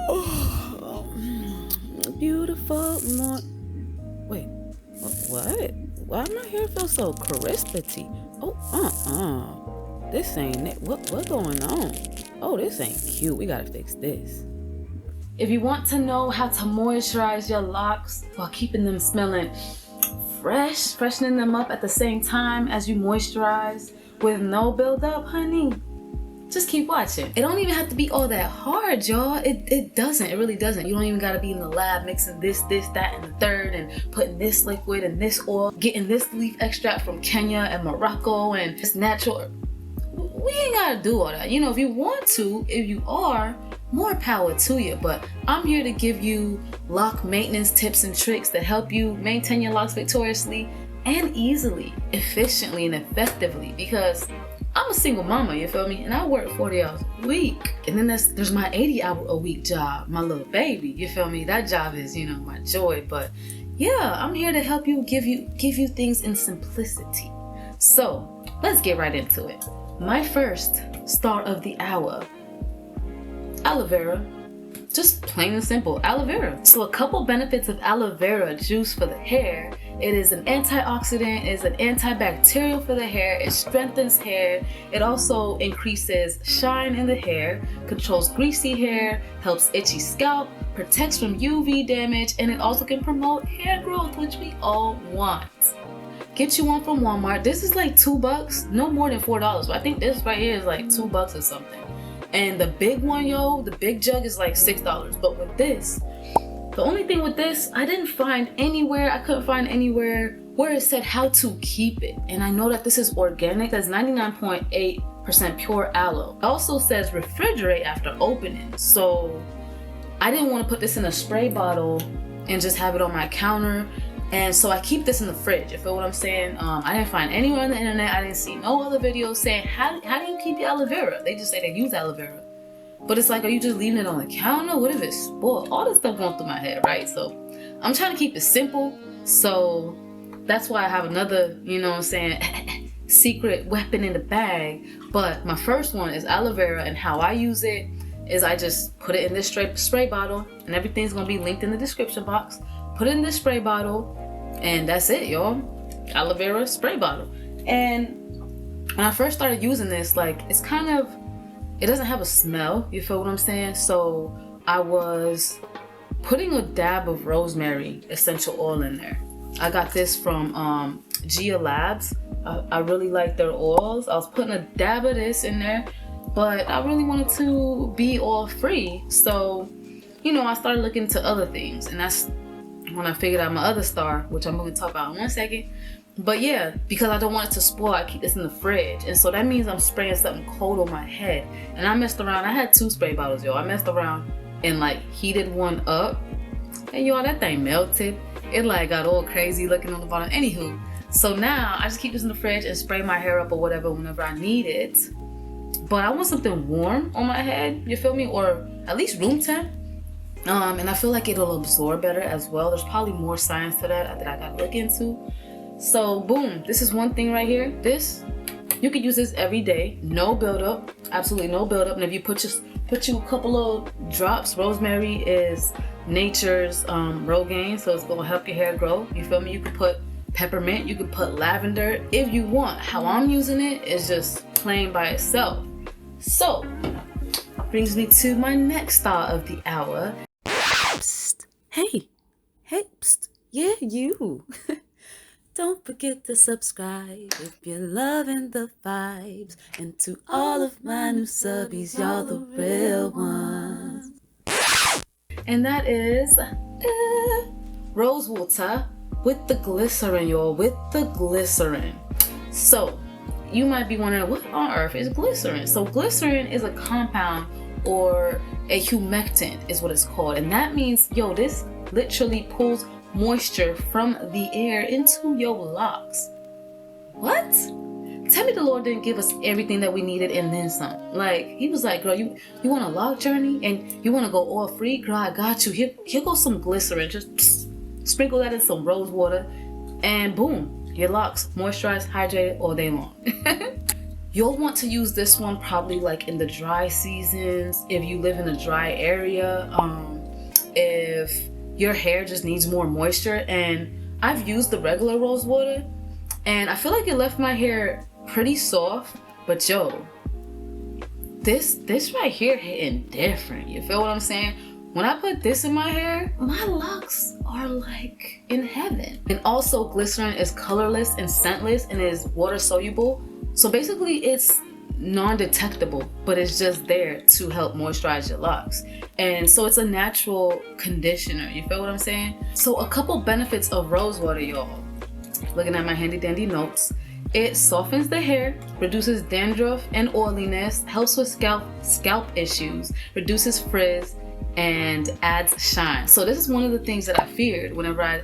Oh, beautiful wait, what? Why my hair feel so crispity? Oh, this ain't it. What going on? Oh, this ain't cute. We gotta fix this. If you want to know how to moisturize your locks while keeping them smelling fresh, freshening them up at the same time as you moisturize with no buildup, honey, just keep watching. It don't even have to be all that hard, y'all. It doesn't. It really doesn't. You don't even gotta be in the lab mixing this, that, and the third, and putting this liquid and this oil, getting this leaf extract from Kenya and Morocco, and it's natural. We ain't gotta do all that. You know, if you want to, if you are, more power to you. But I'm here to give you lock maintenance tips and tricks that help you maintain your locks victoriously and easily, efficiently, and effectively, because I'm a single mama, you feel me? And I work 40 hours a week. And then there's my 80-hour-a-week job, my little baby, you feel me? That job is, you know, my joy. But yeah, I'm here to help you, give you things in simplicity. So let's get right into it. My first start of the hour, aloe vera. Just plain and simple, aloe vera. So a couple benefits of aloe vera juice for the hair. It is an antioxidant, it is an antibacterial for the hair, it strengthens hair, it also increases shine in the hair, controls greasy hair, helps itchy scalp, protects from UV damage, and it also can promote hair growth, which we all want. Get you one from Walmart. This is like $2, no more than $4. But I think this right here is like $2 or something. And the big one, yo, the big jug is like $6. But with this, the only thing with this, I couldn't find anywhere where it said how to keep it. And I know that this is organic. That's 99.8% pure aloe. It also says refrigerate after opening. So I didn't want to put this in a spray bottle and just have it on my counter. And so I keep this in the fridge, you feel what I'm saying? I didn't find anywhere on the internet, I didn't see no other videos saying, how do you keep your aloe vera? They just say they use aloe vera. But it's like, are you just leaving it on the counter? What if it's spoiled? All this stuff going through my head, right? So I'm trying to keep it simple. So that's why I have another, you know what I'm saying, secret weapon in the bag. But my first one is aloe vera, and how I use it is I just put it in this spray bottle, and everything's gonna be linked in the description box. Put it in this spray bottle, and that's it, y'all. Aloe vera spray bottle. And when I first started using this, like, it doesn't have a smell, you feel what I'm saying? So I was putting a dab of rosemary essential oil in there. I got this from Gia Labs. I really like their oils. I was putting a dab of this in there, but I really wanted to be oil free. So, you know, I started looking into other things, and that's when I figured out my other star, which I'm going to talk about in 1 second. But yeah, because I don't want it to spoil, I keep this in the fridge. And so that means I'm spraying something cold on my head. And I messed around. I had 2 spray bottles, y'all. I messed around and like heated one up. And y'all, that thing melted. It like got all crazy looking on the bottom. Anywho, so now I just keep this in the fridge and spray my hair up or whatever whenever I need it. But I want something warm on my head, you feel me? Or at least room temp. And I feel like it'll absorb better as well. There's probably more science to that I gotta look into. So boom, this is one thing right here. This, you could use this every day, no buildup, absolutely no buildup. And if you put you a couple of drops, rosemary is nature's Rogaine, so it's gonna help your hair grow. You feel me? You could put peppermint, you could put lavender if you want. How I'm using it is just plain by itself. So brings me to my next star of the hour. Psst. Hey, psst. Yeah, you. Don't forget to subscribe if you're loving the vibes. And to all of my new subbies, y'all the real ones. And that is Rosewater with the glycerin, y'all, with the glycerin. So you might be wondering, what on earth is glycerin? So glycerin is a compound, or a humectant is what it's called. And that means, yo, this literally pulls moisture from the air into your locks. What? Tell me the Lord didn't give us everything that we needed and then some. Like, he was like, girl, you want a lock journey and you want to go oil free? Girl, I got you. Here goes some glycerin. Just sprinkle that in some rose water, and boom, your locks moisturized, hydrated all day long. You'll want to use this one probably like in the dry seasons, if you live in a dry area, if your hair just needs more moisture. And I've used the regular rose water and I feel like it left my hair pretty soft, but yo, this right here hitting different. You feel what I'm saying? When I put this in my hair, my locks are like in heaven. And also glycerin is colorless and scentless and is water soluble. So basically it's non-detectable, but it's just there to help moisturize your locks. And so it's a natural conditioner. You feel what I'm saying? So a couple benefits of rose water, y'all. Looking at my handy dandy notes. It softens the hair, reduces dandruff and oiliness, helps with scalp issues, reduces frizz, and adds shine. So this is one of the things that I feared whenever I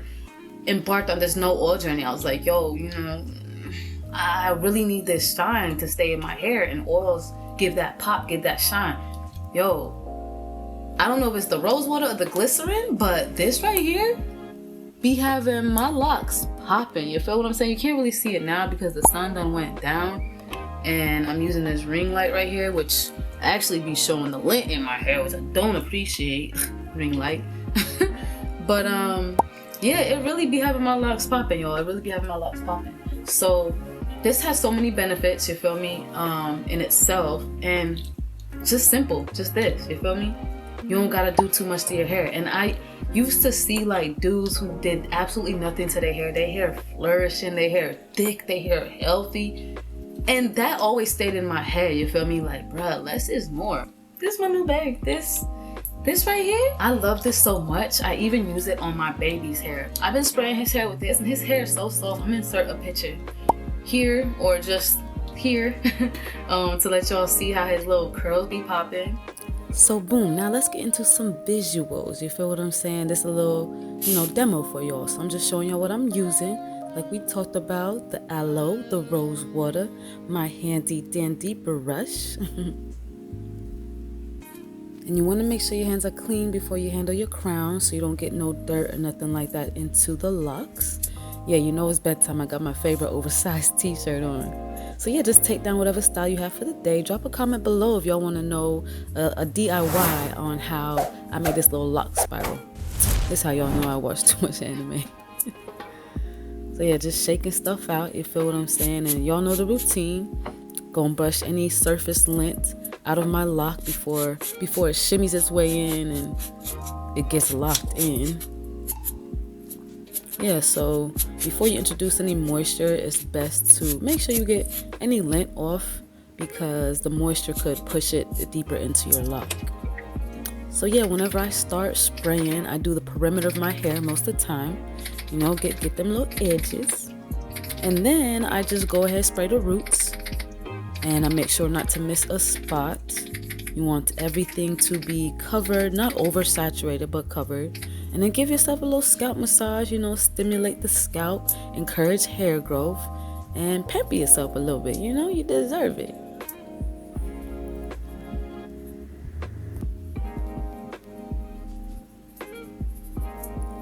embarked on this no oil journey. I was like, yo, you know, I really need this shine to stay in my hair, and oils give that pop, give that shine. Yo, I don't know if it's the rose water or the glycerin, but this right here be having my locks popping. You feel what I'm saying? You can't really see it now because the sun done went down, and I'm using this ring light right here, which actually be showing the lint in my hair, which I don't appreciate. Ring light. But yeah, it really be having my locks popping, y'all. It really be having my locks popping. So this has so many benefits, you feel me, in itself, and just simple, just this, you feel me? You don't gotta do too much to your hair. And I used to see like dudes who did absolutely nothing to their hair flourishing, their hair thick, their hair healthy. And that always stayed in my head, you feel me? Like, bruh, less is more. This is my new bag. This right here, I love this so much. I even use it on my baby's hair. I've been spraying his hair with this, and his hair is so soft. I'm gonna insert a picture here or just here to let y'all see how his little curls be popping. So boom, now let's get into some visuals. You feel what I'm saying? This is a little, you know, demo for y'all. So I'm just showing y'all what I'm using. Like we talked about, the aloe, the rose water, my handy dandy brush. And you want to make sure your hands are clean before you handle your crown, so you don't get no dirt or nothing like that into the locks. Yeah, you know it's bedtime. I got my favorite oversized t-shirt on. So yeah, just take down whatever style you have for the day. Drop a comment below if y'all want to know a DIY on how I made this little lock spiral. This is how y'all know I watch too much anime. So yeah, just shaking stuff out, you feel what I'm saying? And y'all know the routine. Gonna brush any surface lint out of my lock before it shimmies its way in and it gets locked in. Yeah, so before you introduce any moisture, it's best to make sure you get any lint off because the moisture could push it deeper into your lock. So yeah, whenever I start spraying, I do the perimeter of my hair most of the time. You know, get them little edges. And then I just go ahead and spray the roots. And I make sure not to miss a spot. You want everything to be covered, not oversaturated, but covered. And then give yourself a little scalp massage, you know, stimulate the scalp, encourage hair growth, and pamper yourself a little bit. You know, you deserve it.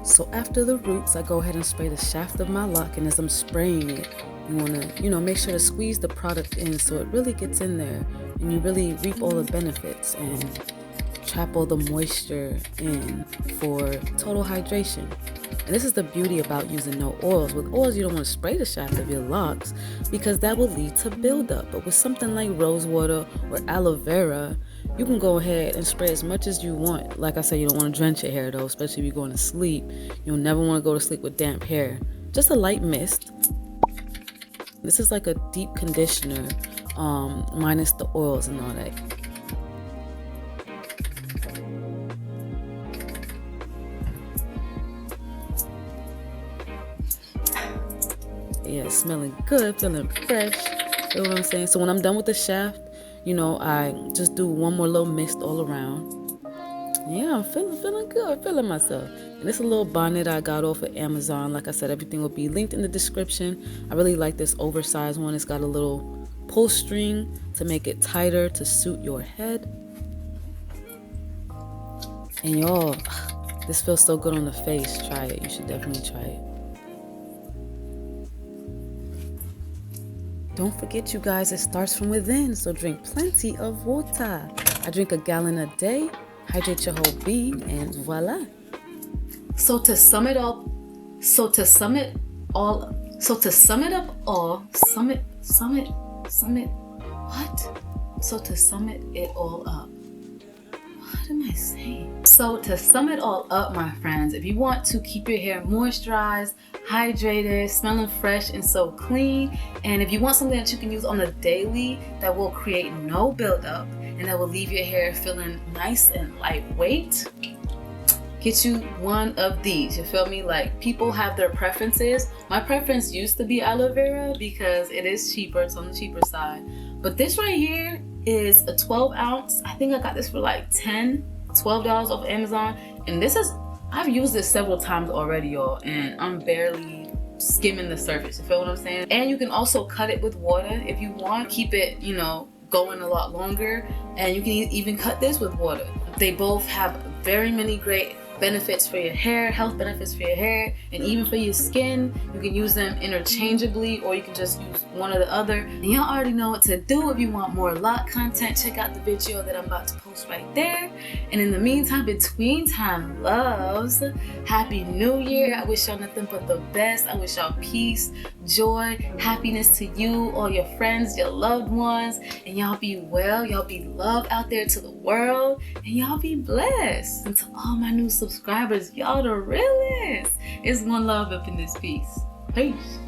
So after the roots, I go ahead and spray the shaft of my lock, and as I'm spraying it, you want to, you know, make sure to squeeze the product in so it really gets in there and you really reap all the benefits and trap all the moisture in for total hydration. And this is the beauty about using no oils. With oils, you don't want to spray the shaft of your locks because that will lead to buildup. But with something like Rosewater or Aloe Vera, you can go ahead and spray as much as you want. Like I said, you don't want to drench your hair though, especially if you're going to sleep. You'll never want to go to sleep with damp hair. Just a light mist. This is like a deep conditioner, minus the oils and all that. Yeah, smelling good, feeling fresh. Feel what I'm saying? So when I'm done with the shaft, you know, I just do one more little mist all around. Yeah, I'm feeling good, feeling myself. And this is a little bonnet I got off of Amazon. Like I said, everything will be linked in the description. I really like this oversized one. It's got a little pull string to make it tighter to suit your head. And y'all, this feels so good on the face. Try it. You should definitely try it. Don't forget, you guys, it starts from within, so drink plenty of water. I drink a gallon a day, hydrate your whole being, and voila. So to sum it up all, what am I saying? So to sum it all up, my friends, if you want to keep your hair moisturized, hydrated, smelling fresh and so clean, and if you want something that you can use on the daily that will create no buildup and that will leave your hair feeling nice and lightweight, get you one of these. You feel me? Like, people have their preferences. My preference used to be aloe vera because it is cheaper. It's on the cheaper side. But this right here is a 12 ounce. I think I got this for like $12 off Amazon. And this is, I've used this several times already, y'all, and I'm barely skimming the surface. You feel what I'm saying? And you can also cut it with water if you want. Keep it, you know, going a lot longer. And you can even cut this with water. They both have very many great benefits for your hair, health benefits for your hair, and even for your skin. You can use them interchangeably, or you can just use one or the other. And y'all already know what to do. If you want more Loc content, check out the video that I'm about to post right there. And in the meantime, between time loves, Happy New Year. I wish y'all nothing but the best. I wish y'all peace, joy, happiness to you, all your friends, your loved ones, and y'all be well, y'all be loved out there to the world, and y'all be blessed. And to all my new subscribers, y'all the realest. It's one love up in this piece. Peace.